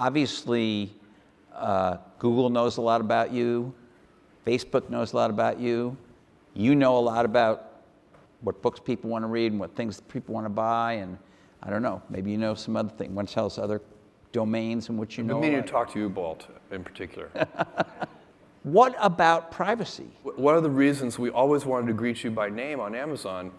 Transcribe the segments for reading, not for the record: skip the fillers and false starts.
obviously, Google knows a lot about you. Facebook knows a lot about you. You know a lot about what books people want to read and what things people want to buy. And I don't know, maybe you know some other thing. Want to tell us other domains in which you know? I mean, to talk to you, Walt, in particular. What about privacy? One of the reasons we always wanted to greet you by name on Amazon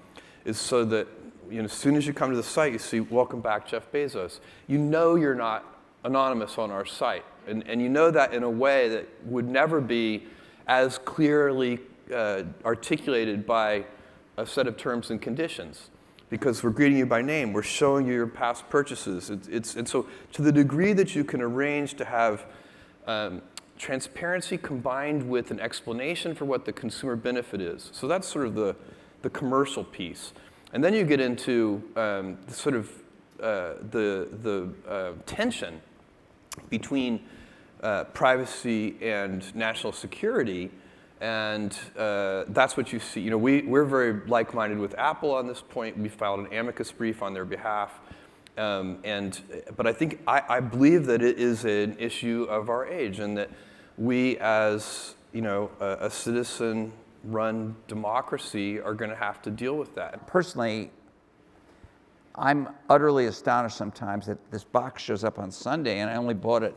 is so that as soon as you come to the site, you see, welcome back, Jeff Bezos. You know you're not anonymous on our site. And you know that in a way that would never be as clearly articulated by a set of terms and conditions. Because we're greeting you by name, we're showing you your past purchases. And so to the degree that you can arrange to have transparency combined with an explanation for what the consumer benefit is. So that's sort of the commercial piece. And then you get into the sort of the tension between privacy and national security. And that's what you see. We're very like-minded with Apple on this point. We filed an amicus brief on their behalf. But I believe that it is an issue of our age, and that we, as a citizen-run democracy, are going to have to deal with that. Personally, I'm utterly astonished sometimes that this box shows up on Sunday, and I only bought it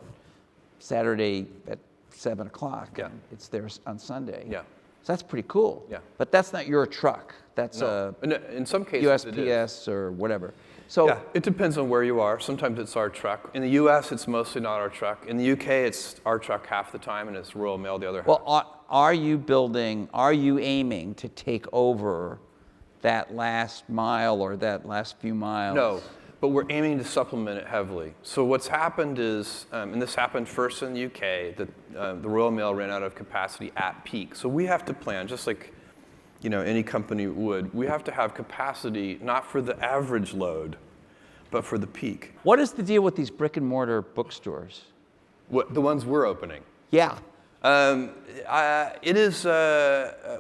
Saturday at 7 o'clock. Yeah. It's there on Sunday. Yeah. So that's pretty cool. Yeah. But that's not your truck. That's in some cases USPS or whatever. So yeah, it depends on where you are. Sometimes it's our truck. In the U.S., it's mostly not our truck. In the U.K., it's our truck half the time, and it's Royal Mail the other half. Well, are you aiming to take over that last mile or that last few miles? No, but we're aiming to supplement it heavily. So what's happened is, and this happened first in the UK, that the Royal Mail ran out of capacity at peak. So we have to plan, just like any company would, we have to have capacity not for the average load, but for the peak. What is the deal with these brick and mortar bookstores? The ones we're opening? Yeah. It is,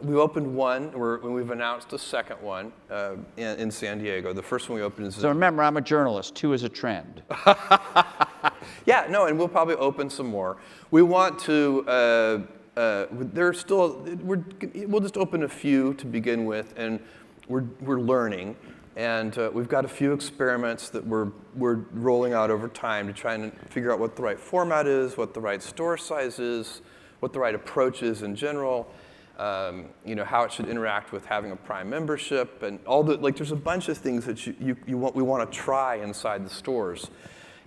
we opened one, and we've announced a second one in San Diego. The first one we opened is... So remember, I'm a journalist. 2 is a trend. Yeah, no, and we'll probably open some more. We want to, we'll just open a few to begin with, and we're learning. And we've got a few experiments that we're rolling out over time to try and figure out what the right format is, what the right store size is, what the right approach is in general, how it should interact with having a Prime membership, and all the there's a bunch of things that we want to try inside the stores.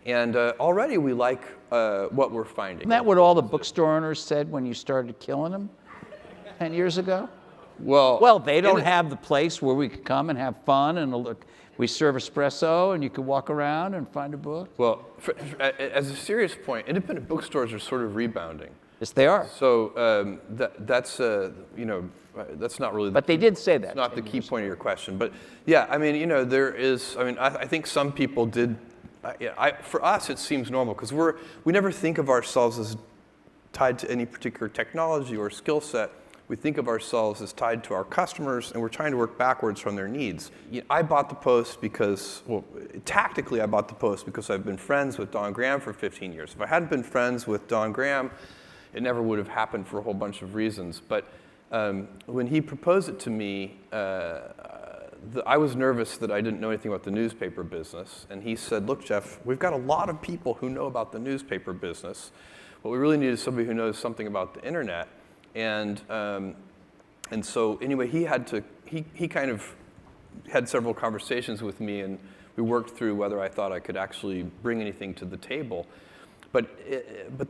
And already we like what we're finding. Isn't that what all the bookstore owners said when you started killing them 10 years ago? Well, they don't have the place where we could come and have fun, and we serve espresso, and you could walk around and find a book. Well, as a serious point, independent bookstores are sort of rebounding. Yes, they are. So that's not really. But they did say that. It's not the key point of your question. But yeah, there is. I think some people did. For us, it seems normal because we never think of ourselves as tied to any particular technology or skill set. We think of ourselves as tied to our customers, and we're trying to work backwards from their needs. I bought the Post because, tactically I bought the Post because I've been friends with Don Graham for 15 years. If I hadn't been friends with Don Graham, it never would have happened for a whole bunch of reasons. But when he proposed it to me, I was nervous that I didn't know anything about the newspaper business. And he said, look, Jeff, we've got a lot of people who know about the newspaper business. What we really need is somebody who knows something about the internet. And so anyway, he kind of had several conversations with me, and we worked through whether I thought I could actually bring anything to the table. But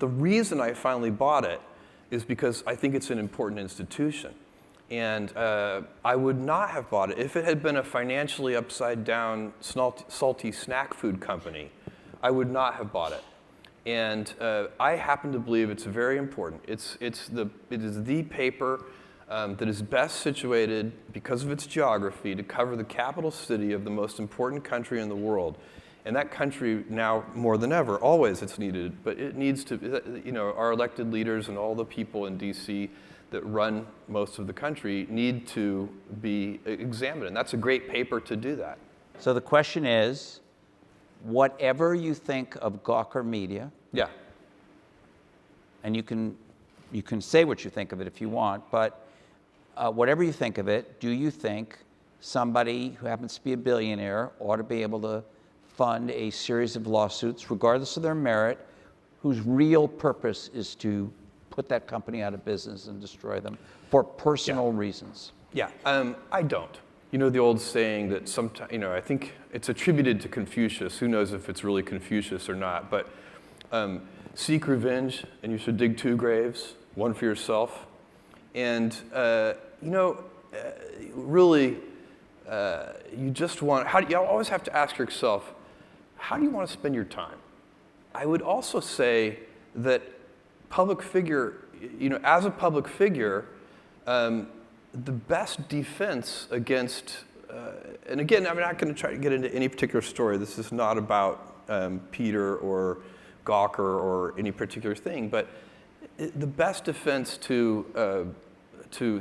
the reason I finally bought it is because I think it's an important institution. And I would not have bought it if it had been a financially upside down, salty snack food company. I would not have bought it. And I happen to believe it's very important. It is the paper that is best situated, because of its geography, to cover the capital city of the most important country in the world. And that country now, more than ever, always it's needed, but it needs to, our elected leaders and all the people in DC that run most of the country need to be examined. And that's a great paper to do that. So the question is, whatever you think of Gawker Media, Yeah. And you can say what you think of it if you want, but whatever you think of it, do you think somebody who happens to be a billionaire ought to be able to fund a series of lawsuits, regardless of their merit, whose real purpose is to put that company out of business and destroy them for personal reasons? Yeah, I don't. You know the old saying that sometimes, I think it's attributed to Confucius. Who knows if it's really Confucius or not, but seek revenge and you should dig 2 graves, one for yourself. And, really, you just want, you always have to ask yourself, how do you want to spend your time? I would also say that public figure, as a public figure, the best defense against, and again, I'm not going to try to get into any particular story. This is not about Peter or Gawker or any particular thing, but the best defense to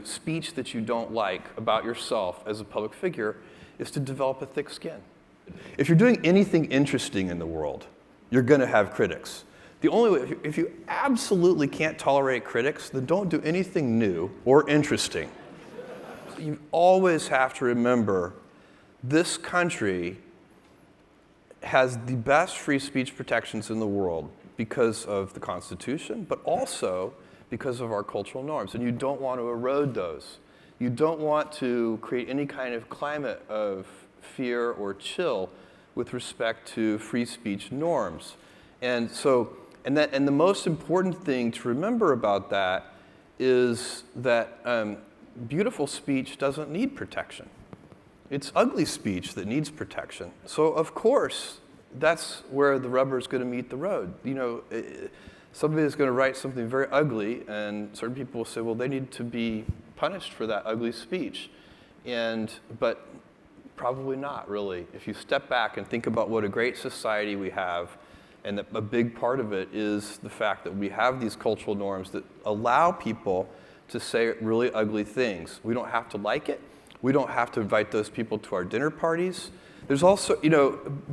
speech that you don't like about yourself as a public figure is to develop a thick skin. If you're doing anything interesting in the world, you're going to have critics. The only way, if you absolutely can't tolerate critics, then don't do anything new or interesting. You always have to remember this country has the best free speech protections in the world because of the Constitution, but also because of our cultural norms, and you don't want to erode those. You don't want to create any kind of climate of fear or chill with respect to free speech norms. And so, and the most important thing to remember about that is that beautiful speech doesn't need protection. It's ugly speech that needs protection. So of course, that's where the rubber is going to meet the road. Somebody is going to write something very ugly, and certain people will say, well, they need to be punished for that ugly speech. But probably not, really. If you step back and think about what a great society we have, and that a big part of it is the fact that we have these cultural norms that allow people to say really ugly things. We don't have to like it. We don't have to invite those people to our dinner parties. There's also,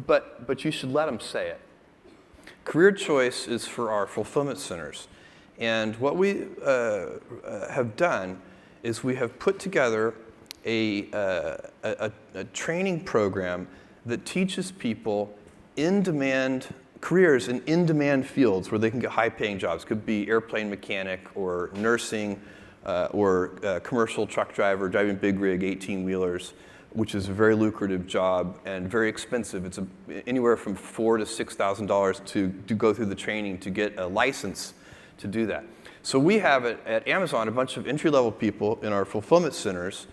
but you should let them say it. Career choice is for our fulfillment centers. And what we have done is we have put together a training program that teaches people in-demand careers in in-demand fields where they can get high-paying jobs. Could be airplane mechanic or nursing or commercial truck driver, driving big rig 18-wheelers, which is a very lucrative job and very expensive. It's anywhere from $4,000 to $6,000 to go through the training to get a license to do that. So we have at Amazon a bunch of entry-level people in our fulfillment centers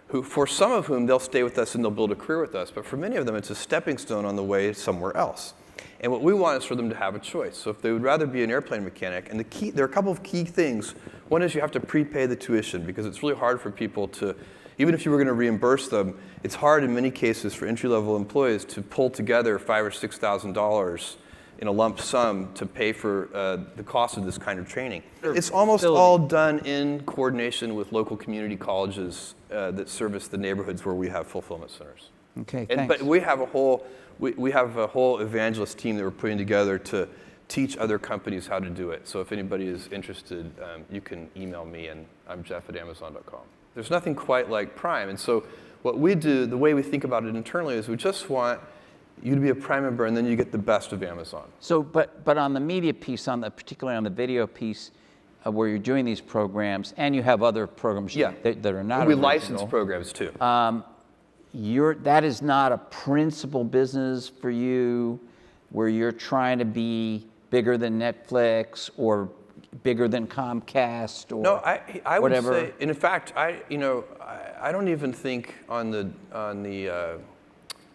who, for some of whom, they'll stay with us and they'll build a career with us. But for many of them, it's a stepping stone on the way somewhere else. And what we want is for them to have a choice. So if they would rather be an airplane mechanic, and there are a couple of key things. One is you have to prepay the tuition because it's really hard for people to, even if you were going to reimburse them, it's hard in many cases for entry-level employees to pull together $5,000 or $6,000 in a lump sum to pay for the cost of this kind of training. It's almost all done in coordination with local community colleges that service the neighborhoods where we have fulfillment centers. Okay, thanks. But we have a whole evangelist team that we're putting together to teach other companies how to do it. So if anybody is interested, you can email me, and I'm jeff@amazon.com. There's nothing quite like Prime. And so what we do, the way we think about it internally, is we just want you to be a Prime member, and then you get the best of Amazon. So, but on the media piece, particularly on the video piece, where you're doing these programs, and you have other programs that are not we original. license programs too. That is not a principal business for you, where you're trying to be bigger than Netflix or bigger than Comcast or no, I would whatever. say, and in fact, I don't even think on the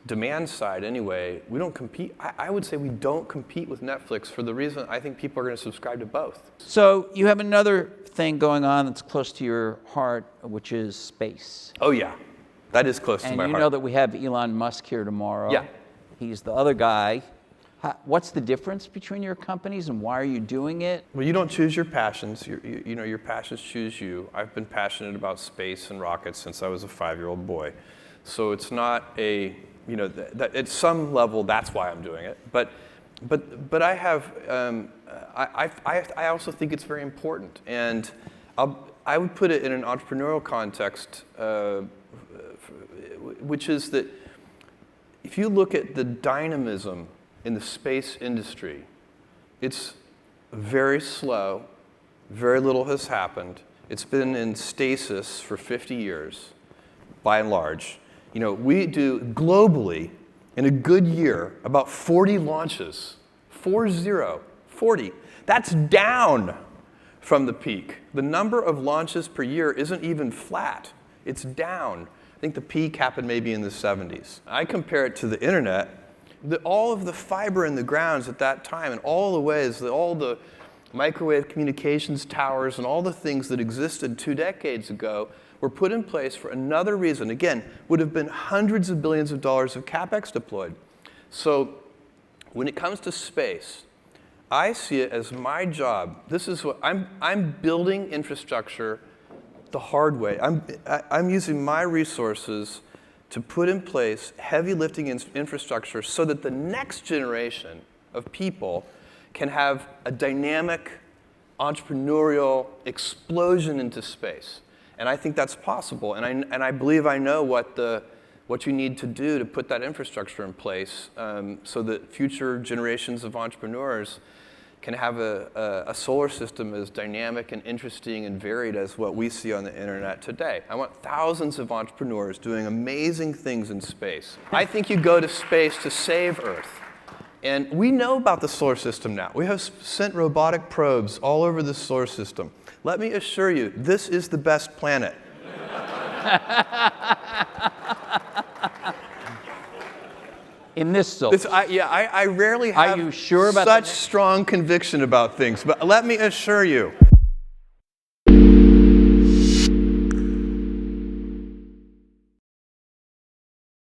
demand side anyway, we don't compete. I would say we don't compete with Netflix for the reason I think people are going to subscribe to both. So you have another thing going on that's close to your heart, which is space. Oh yeah, that is close to my heart. And you know that we have Elon Musk here tomorrow. Yeah. He's the other guy. What's the difference between your companies, and why are you doing it? Well, you don't choose your passions. Your passions choose you. I've been passionate about space and rockets since I was a 5-year-old boy. So it's not at some level, that's why I'm doing it. But but I have, I also think it's very important. And I would put it in an entrepreneurial context, which is that if you look at the dynamism in the space industry, it's very slow, very little has happened. It's been in stasis for 50 years, by and large. You know, we do globally, in a good year, about 40 launches. 40. That's down from the peak. The number of launches per year isn't even flat. It's down. I think the peak happened maybe in the 70s. I compare it to the internet. All of the fiber in the grounds at that time, and all the ways, all the microwave communications towers and all the things that existed 2 decades ago were put in place for another reason. Again, would have been hundreds of billions of dollars of CapEx deployed. So when it comes to space, I see it as my job. This is what I'm building infrastructure the hard way. I'm using my resources to put in place heavy lifting infrastructure so that the next generation of people can have a dynamic, entrepreneurial explosion into space. And I think that's possible. And I believe I know what you need to do to put that infrastructure in place so that future generations of entrepreneurs can have a solar system as dynamic and interesting and varied as what we see on the internet today. I want thousands of entrepreneurs doing amazing things in space. I think you go to space to save Earth. And we know about the solar system now. We have sent robotic probes all over the solar system. Let me assure you, this is the best planet. In this solar system. I rarely have Are you sure about such strong conviction about things, but let me assure you.